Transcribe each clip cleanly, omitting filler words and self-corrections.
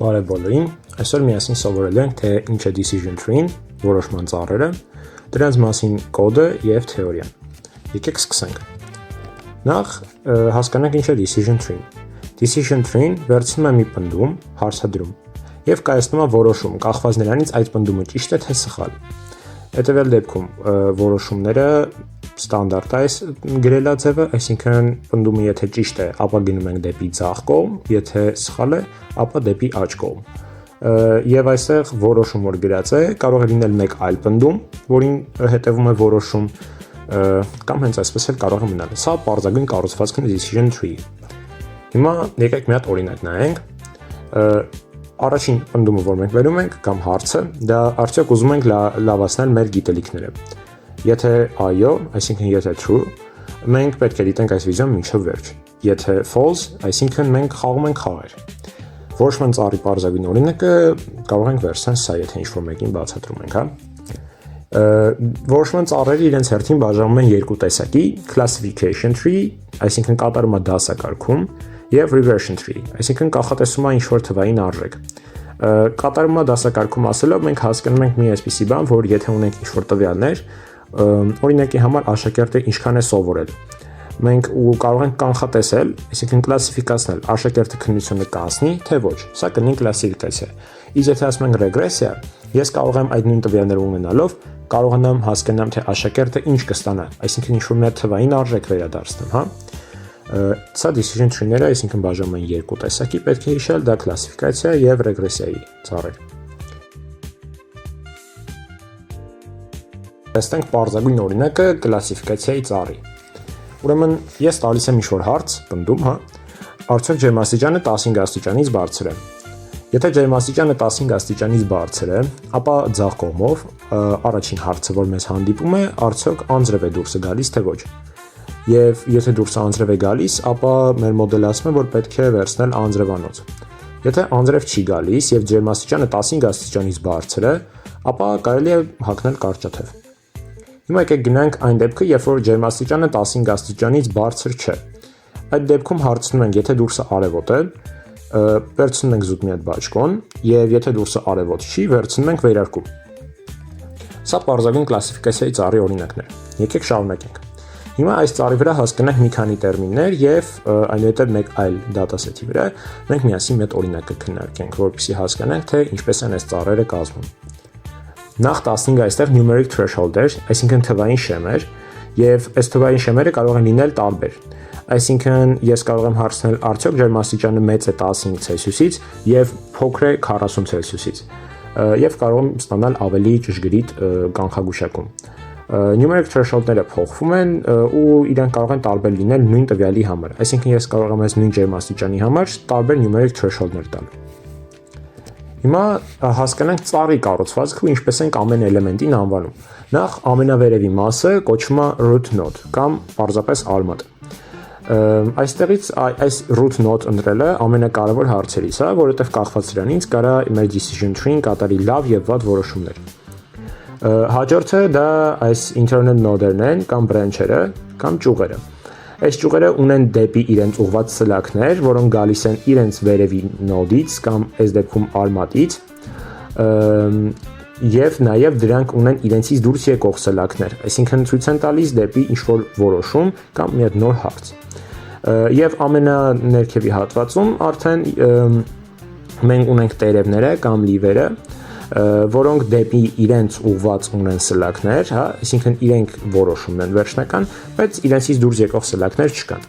Բարև բոլորին, այսօր միասին սովորելու ենք, թե ինչ է decision tree-ն, որոշման ծառերը, դրանց մասին կոդը և թեորիան։ Եկեք սկսենք։ Նախ հասկանանք ինչ է decision tree-ն։ Decision tree-ն վերցնում է մի պնդում, հարցադրում և կայացնում է որոշում, կախված նրանից այդ պնդումը ճիշտ է թե սխալ։ Հետևյալ դեպքում որոշումները ստանդարտայզ գրելաձևը, այսինքն պնդումը եթե ճիշտ է, ապա գնում ենք դեպի ձախ կողմ, եթե սխալ է, ապա դեպի աջ կողմ։ Եվ այստեղ որոշում որ գրած է, կարող է լինել մեկ այլ պնդում, որին հետևում է որոշում, կամ հենց այսպես էլ կարող է մնալ։ Սա պարզագույն կառուցվածքն է decision tree-ի։ Հիմա եկեք մի հատ օրինակ նայենք։ Առաջին պնդումը, որ մենք վերում ենք, կամ հարցը, դա արդյոք ուզում ենք լավացնել մեր գիտելիքները։ Եթե այո, այսինքն եթե true, մենք պետք է դիտենք այս վիդեոն մինչև վերջ։ Եթե false, այսինքն մենք խաղում ենք խաղեր։ Որոշման ծառի պարզագույն օրինակը կարող ենք վերցնել սա, եթե ինչ-որ մեկին բացատրում ենք, հա։ Որոշման ծառերը իրենց հերթին բաժանվում են երկու տեսակի՝ classification tree, այսինքն կատարում է դասակարգում, և regression tree, այսինքն կանխատեսում է ինչ-որ թվային արժեք։ Կատարում է դասակարգում ասելով մենք հասկանում ենք մի այսպիսի բան, որ եթե ունենք ինչ-որ տվյալներ, օրինակի համար աշակերտը ինչքան է սովորել։ Մենք կարող ենք կանխատեսել, այսինքն կլասիֆիկացնել աշակերտը քննությունը կանցնի, թե ոչ։ Սա կլինի կլասիֆիկացիա։ Իսկ եթե ասում ենք ռեգրեսիա, ես կարող եմ այդ նույն տվյալները ունենալով կարողանամ հասկանամ, թե աշակերտը ինչ կստանա, այսինքն ինչ-որ մի թվային արժեք վերադարձնեմ, հա։ Սա decision tree-ները, այսինքն բաժանում են երկու տեսակի, պետք է հիշել, դա կլասիֆիկացիա և ռեգրեսիայի ծառեր։ Տեսնենք պարզագույն օրինակը կլասիֆիկացիայի ծառի։ Ուրեմն ես տալիս եմ ինչ-որ հարց, պնդում, հա, արդյոք ջերմաստիճանը 15 աստիճանից բարձր է։ Եթե ջերմաստիճանը 15 աստիճանից բարձր է, ապա ձախ կողմով առաջին հարցը, որ մեզ հանդիպում է, արդյոք անձրև է դուրս գալիս, թե ոչ։ Եվ եթե դուրս անձրև է գալիս, ապա մեր մոդելը ասում է, որ պետք է վերցնել անձրևանոց։ Եթե անձրև չի գալիս և ջերմաստիճանը 15 աստիճանից բարձր է, ապա կարելի է հագնել կարճաթև։ Հիմա եկեք գնանք այն դեպքը, երբ որ ջերմաստիճանը 15 աստիճանից բարձր չէ։ Այդ դեպքում հարցնում ենք, եթե դուրսը արևոտ է, վերցնում ենք զուտ մի հատ բաճկոն, և եթե դուրսը արևոտ չի, վերցնում ենք վերարկու։ Սա պարզագույն կլասիֆիկացիայի ծառի օրինակն է։ Եկեք շարունակենք։ Հիմա այս ծառի վրա հասկանանք մի քանի տերմիններ և այնուհետև մեկ այլ դատասեթի վրա մենք միասին մի հատ օրինակ կքննարկենք, որպեսզի հասկանանք, թե ինչպես են այս ծառերը կազմվում։ Նախ 15 այստեղ numeric threshold էր, այսինքն թվային շեմ էր, և այս թվային շեմերը կարող են լինել տարբեր։ Այսինքն ես կարող եմ հարցնել արդյոք ջերմաստիճանը մեծ է 15 Ցելսիուսից և փոքր է 40 Ցելսիուսից, և կարող եմ ստանալ ավելի ճշգրիտ կանխագուշակում։ Numeric threshold-ները փոխվում են ու իրենք կարող են տարբեր լինել նույն տվյալի համար, այսինքն ես կարող եմ այս նույն ջերմաստիճանի համար տարբեր numeric threshold-ներ տալ։ Հիմա հասկանանք ծառի կառուցվածքը ու ինչպես ենք ամեն էլեմենտին անվանում։ Նախ ամենավերևի մասը կոչվում է root node կամ պարզապես արմատ։ Այստեղից այս root node ընտրելը ամենակարևոր հարցերից է, որովհետև կախված դրանից կարա մեր decision tree-ն կատարի լավ և վատ որոշումներ։ Հաջորդը դա այս internal node-երն են կամ branch-երը կամ ճյուղերը։ Այս ճյուղերը ունեն դեպի իրենց ուղղված սլաքներ, որոնք գալիս են իրենց վերևի նոդից կամ այս դեպքում արմատից, և նաև դրանք ունեն իրենցից դուրս եկող սլաքներ, այսինքն ցույց են տալիս դեպի ինչ-որ որոշում կամ մի հատ նոր հարց։ Եվ ամենաներքևի հատվածում արդեն մենք ունենք տերևները կամ լիվերը, որոնք դեպի իրենց ուղված ունեն սլաքներ, հա, այսինքն իրենք որոշումն են վերջնական, բայց իրենցից դուրս եկող սլաքներ չկան։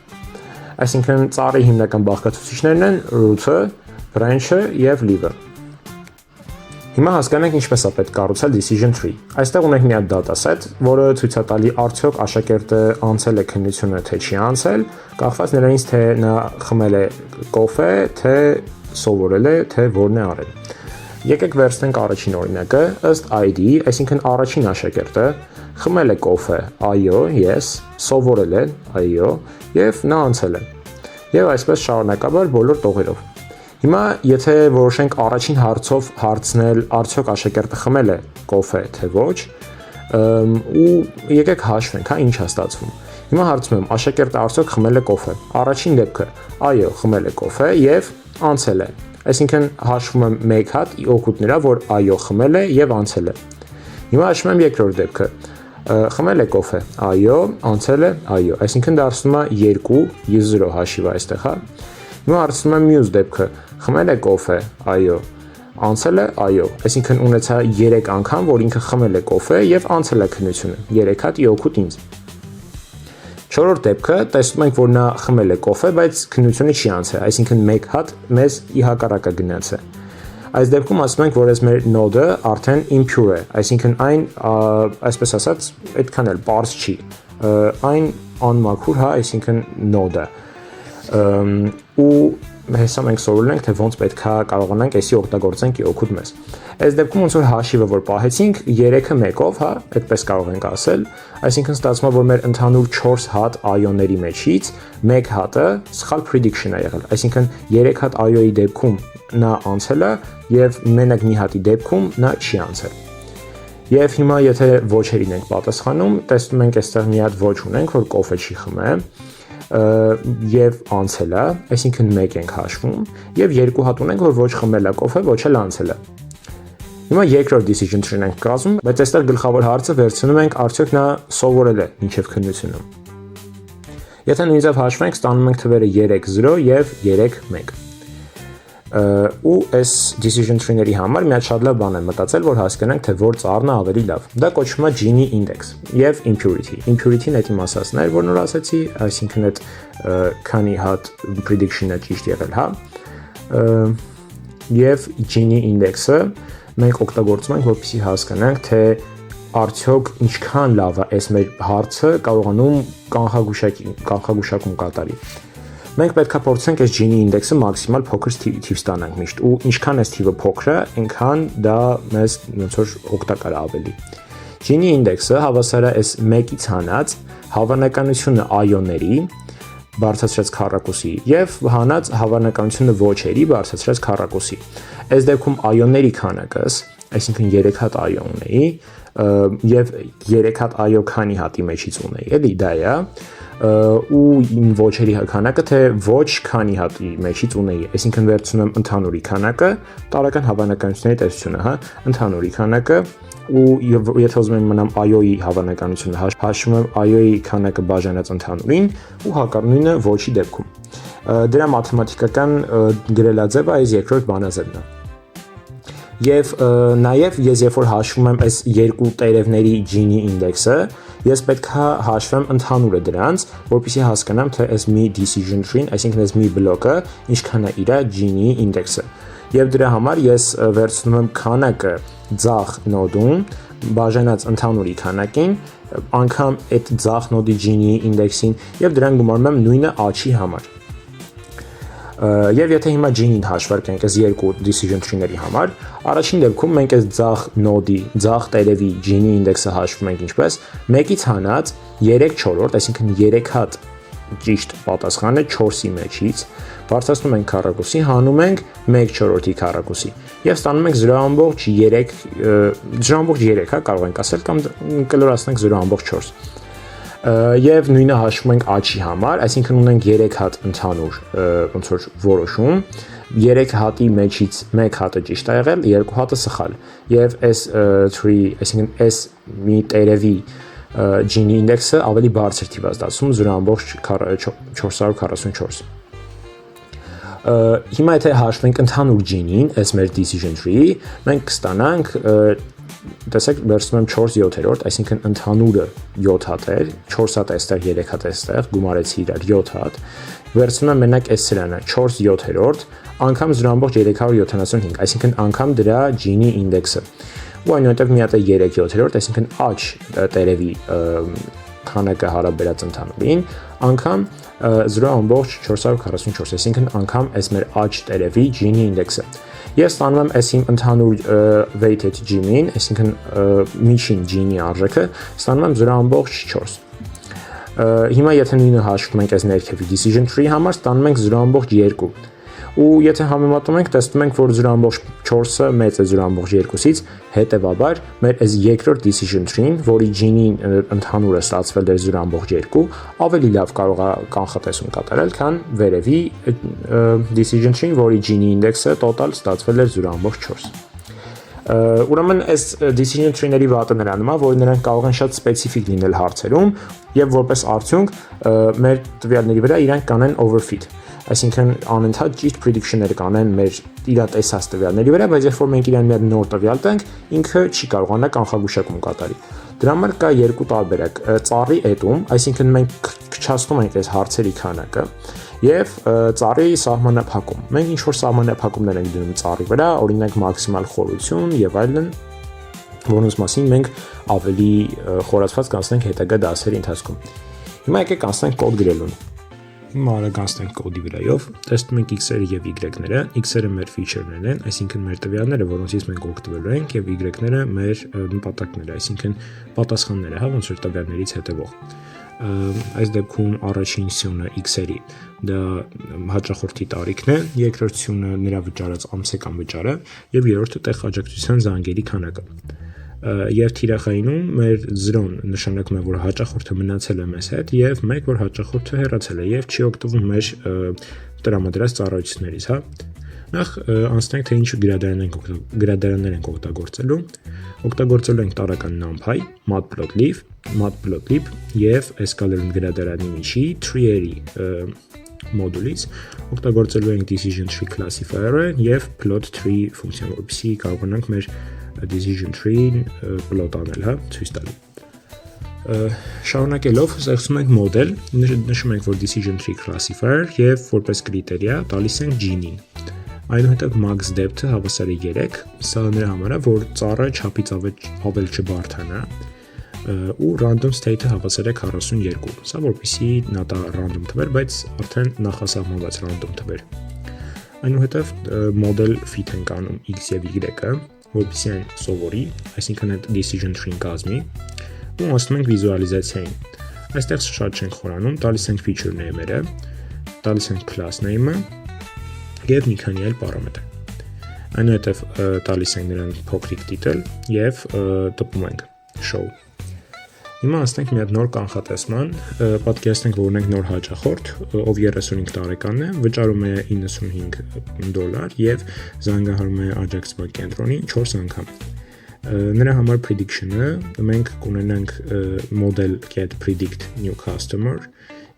Այսինքն ծառի հիմնական բաղկացուցիչներն են root-ը, branch-ը և leaf-ը։ Հիմա հասկանանք ինչպես է պետք կառուցել decision tree։ Այստեղ ունենք մի հատ dataset, որը ցույց է տալի արդյոք աշակերտը անցել է քննությունը, թե չի անցել, կախված նրանից, թե նա խմել է կոֆե, թե սովորել է, թե որն է արել։ Եկեք վերցնենք առաջին օրինակը, ըստ ID, այսինքն առաջին աշակերտը խմել է կոֆե, այո, yes, սովորել է, այո, և նա անցել է։ Եվ այսպես շարունակաբար բոլոր տողերով։ Հիմա եթե որոշենք առաջին հարցով հարցնել արդյոք աշակերտը խմել է կոֆե, թե ոչ, ու եկեք հաշվենք, հա, ինչ է ստացվում։ Հիմա հարցում եմ, աշակերտը արդյոք խմել է կոֆե։ Առաջին դեպքը, այո, խմել է կոֆե և անցել է։ Այսինքն հաշվում եմ 1 հատ օգուտ նրա, որ այո խմել է եւ անցել է։ Հիմա հաշվում եմ երկրորդ դեպքը։ Խմել է կոֆե, այո, անցել է, այո, այսինքն դարձնում է 2 + 0 հաշիվը այստեղ, հա։ Հիմա հարցնում եմ մյուս դեպքը, խմել է կոֆե, այո, անցել է, այո, այսինքն ունեցա 3 անգամ, որ ինքը խմել է կոֆե եւ անցել է քննությունը, 3 հատի օգուտ ինձ։ Չորրորդ դեպքը տեսնում ենք, որ նա խմել է կոֆե, բայց քննությունը չի անցել, այսինքն 1 հատ մեզ ի հակառակը գնացել։ Այս դեպքում ասում ենք, որ այս մեր node-ը արդեն impure է, այսինքն այն, այսպես ասած, այդքան էլ պարզ չի, այն անմաքուր, հա, այսինքն node-ը։ Ու հեսա մենք սովորել ենք, թե ոնց պետքա կարողանանք էսի օգտագործենք օգուտ մեզ։ Այս դեպքում ոնց որ հաշիվը որ պահեցինք 3-ը 1-ով, հա, այդպես կարող ենք ասել, այսինքն ստացվում է, որ մեր ընդհանուր 4 հատ այոների մեջից 1 հատը սխալ prediction է եղել, այսինքն 3 հատ այոյի դեպքում նա անցել է եւ մենակ մի հատի դեպքում նա չի անցել։ Եվ հիմա եթե ոչերին ենք պատասխանում, տեսնում ենք այստեղ մի հատ ոչ ունենք, որ կոֆե չի խմել եւ անցել է, այսինքն 1 ենք հաշվում եւ 2 հատ ունենք, որ ոչ խմել է կոֆե, ոչ էլ անցել է։ Հիմա երկրորդ decision tree-ն ենք կազմում, բայց այստեղ գլխավոր հարցը վերցնում ենք արդյոք նա սովորել է մինչեւ քննությունում։ Եթե նույնիսկ հաշվենք, ստանում ենք թվերը 3-0 եւ 3-1։ Ու այս decision tree-ների համար մի հատ շատ լավ բան եմ մտածել, որ հասկանանք, թե որ ծառն է ավելի լավ։ Դա կոչվում է Gini index եւ impurity։ Impurity-ն էդի մասածն էր, որ նոր ասացի, այսինքն այդ քանի հատ prediction-ը ճիշտ եղել, հա։ Եվ Gini index-ը մենք օգտագործում ենք, որպեսզի հասկանանք, թե արդյոք ինչքան լավ է այս մեր հարցը կարողանում կանխագուշակում կատարի։ Մենք պետք է փորձենք այս Gini index-ը մաքսիմալ փոքր թիվ ստանանք միշտ ու ինչքան այս թիվը փոքր է, այնքան դա մեզ ոնց որ օգտակար է ավելի։ Gini index-ը հավասար է այս 1-ից հանած հավանականությունը այոների բարձրացրած քառակուսի եւ հանած հավանականությունը ոչերի բարձրացրած քառակուսի։ Այս դեպքում այոների քանակս, այսինքն 3 հատ այո ունեի եւ 3 հատ այո քանի հատի մեջից ունեի, էլի դա է, ու իմ ոչերի քանակը թե ոչ քանի հատի մեջից ունեի, այսինքն վերցնում եմ ընդհանուրի քանակը, տարական հավանականությունների տեսությունը, հա, ընդհանուրի քանակը ու եթե ուզում եմ մնամ այոյի հավանականությունը հաշվում եմ այոյի քանակը բաժանած ընդհանուրին ու հակառնույնը ոչի դեպքում։ Դրա մաթեմատիկական գրելաձևը այս երկրորդ բանաձևն է։ Եվ նաև ես երբ որ հաշվում եմ այս երկու տերևների Gini index-ը, ես պետք է հաշվեմ ընդհանուրը դրանց, որպեսզի հասկանամ, թե այս մի decision tree-ն, այսինքն այս մի բլոկը ինչքան է իր Gini index-ը։ Եվ դրա համար ես վերցնում եմ քանակը ձախ նոդում բաժանած ընդհանուրի քանակին, անգամ այդ ձախ նոդի Gini index-ին եւ դրան գումարում եմ նույնը a-ի համար։ Եվ եթե հիմա Gini-ն հաշվարկենք այս երկու decision tree-ների համար, առաջին դեպքում մենք այս ձախ նոդի, ձախ տերևի Gini index-ը հաշվում ենք ինչպես 1-ից հանած 3/4, այսինքն 3 հատ ճիշտ պատասխանը 4-ի մեջից, բարձրացնում ենք քառակուսի, հանում ենք 1/4-ի քառակուսի եւ ստանում ենք 0.3, հա, կարող ենք ասել կամ կլորացնենք 0.4։ Եվ նույնը հաշվում ենք a-ի համար, այսինքն ունենք 3 հատ ընդհանուր ոնց որ որոշում, 3 հատի մեջից 1 հատը ճիշտ է եղել, 2 հատը սխալ։ Եվ այս tree, այսինքն այս մի տերևի Gini index-ը ավելի բարձր թիվ է ստացվում 0.444։ Հիմա եթե հաշվենք ընդհանուր Gini-ն, այս մեր decision tree, մենք կստանանք տեսեք վերցնում եմ 4/7, այսինքն ընդհանուրը 7 հատ էր, 4 հատ այստեղ, 3 հատ այստեղ, գումարեցի իրար 7 հատ, վերցնում եմ մենակ այս սրանը 4/7 անգամ 0.375, այսինքն անգամ դրա Gini index-ը։ Ու այնուհետև մի հատ է 3/7, այսինքն aç տերևի քանակը հարաբերած ընդհանուրին, անգամ 0.444, այսինքն անգամ այս մեր aç տերևի Gini index-ը։ Ես ստանում եմ այս իմ ընդհանուր weighted Gini-ին, այսինքն միջին Gini արժեքը, ստանում եմ 0.4։ Հիմա եթե նույնը հաշվում ենք այս ներքևի decision tree համար, ստանում ենք 0.2։ ու եթե համեմատում ենք, տեսնում ենք, որ 0.4-ը մեծ է 0.2-ից, հետևաբար մեր այս երկրորդ decision tree-ին, որի gene-ին ընդհանուրը ստացվել էր 0.2, ավելի լավ կարող է կանխատեսում կատարել, քան վերևի decision tree-ին, որի gene-ի ինդեքսը total ստացվել էր 0.4։ Ուրեմն այս decision tree-ների վատը նրանում է, որ նրանք կարող են շատ սպეციფიկ լինել հարցերում եւ որպես արդյունք մեր տվյալների վրա իրանք կանեն overfit, այսինքն անընդհատ ճիշտ prediction-ներ կանեն մեր իրատեսած տվյալների վրա, բայց երբ որ մենք իրան մի նոր տվյալ տանք, ինքը չի կարողանա կանխագուշակում կատարի։ Դրա համար կա երկու տարբերակ՝ ծառի էտում, այսինքն մենք քչացնում ենք այս հարցերի քանակը, եւ ծառի սահմանափակում։ Մենք ինչ որ սահմանափակումներ ենք դնում ծառի վրա, օրինակ մաքսիմալ խորություն եւ այլն, որոնց մասին մենք ավելի խորացված կանցնենք հետագա դասերի ընթացքում։ Հիմա եկեք անցնենք կոդ գրելուն։ Հիմա արագ անցնենք կոդի վրայով, տեսնում ենք x-երը եւ y-ները, x-երը մեր feature-ներն են, այսինքն մեր տվյալները, որոնցից մենք օգտվելու ենք, եւ y-ները մեր նպատակները, այսինքն պատասխանները, հա, ոնց որ տվյալներից հետևող։ Այս դեպքում առաջին սյունը x-երի դա հաճախորդի տարիքն է, երկրորդ սյունը նրա վճարած ամսական վճարը եւ երրորդը տեղ աջակցության զանգերի քանակը։ Եվ թիրախայինում մեր 0-ն նշանակում է, որ հաճախորդը մնացել է մեզ հետ եւ 1, որ հաճախորդը հեռացել է եւ չի օգտվում մեր տրամադրած ծառայություններից, հա։ Նախ անցնենք թե ինչ գրադարաններ ենք օգտագործելու։ Օգտագործելու ենք տարական numpy, matplotlib եւ escalar գրադարանի միջի tree-երի մոդուլից օգտագործելու ենք decision tree classifier-ը եւ plot tree ֆունկցիան, որպեսզի կարողանանք մեր decision tree-ին plot անել, հա, ցույց տալ։ Շարունակելով ստեղծում ենք մոդել, նշում ենք, որ decision tree classifier եւ որպես կրիտերիա տալիս ենք gene-ին։ Այնուհետև max depth-ը հավասար է 3, սա նրա համար է, որ ծառը չափից ավել չբարթանա, ու random state-ը հավասար է 42, սա որպեսզի նա տա random թվեր, բայց արդեն նախասահմանված random թվեր։ Այնուհետև model fit ենք անում x եւ y-ը, որպեսզի այն սովորի, այսինքն այդ decision tree-ին կազմի, ու անցնում ենք վիզուալիզացիային։ Այստեղ շատ չենք խորանում, տալիս ենք feature name-երը, տալիս ենք class name-ը եւ մի քանի այլ պարամետր։ Այնուհետև տալիս ենք նրան փոքրիկ տիտլ եւ տպում ենք show։ Հիմա անցնենք մի հատ նոր կանխատեսման, պատկերացնենք, որ ունենք նոր հաճախորդ, ով 35 տարեկան է, վճարում է $95 եւ զանգահարում է աջակցման կենտրոնին 4 անգամ։ Նրա համար prediction-ը մենք կունենանք model get predict new customer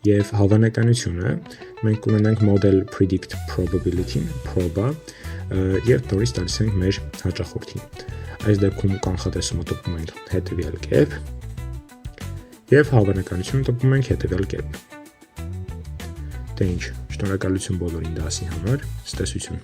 եւ հավանականությունը մենք կունենանք model predict probability-ն, proba, եւ նորից տալիս ենք մեր հաճախորդին։ Այս դեպքում կանխատեսումը տպում ենք հետեւյալ կերպ եւ հավանականությունը տպում ենք հետեւյալ կերպ։ Դե ինչ, շնորհակալություն բոլորին դասի համար, ցտեսություն։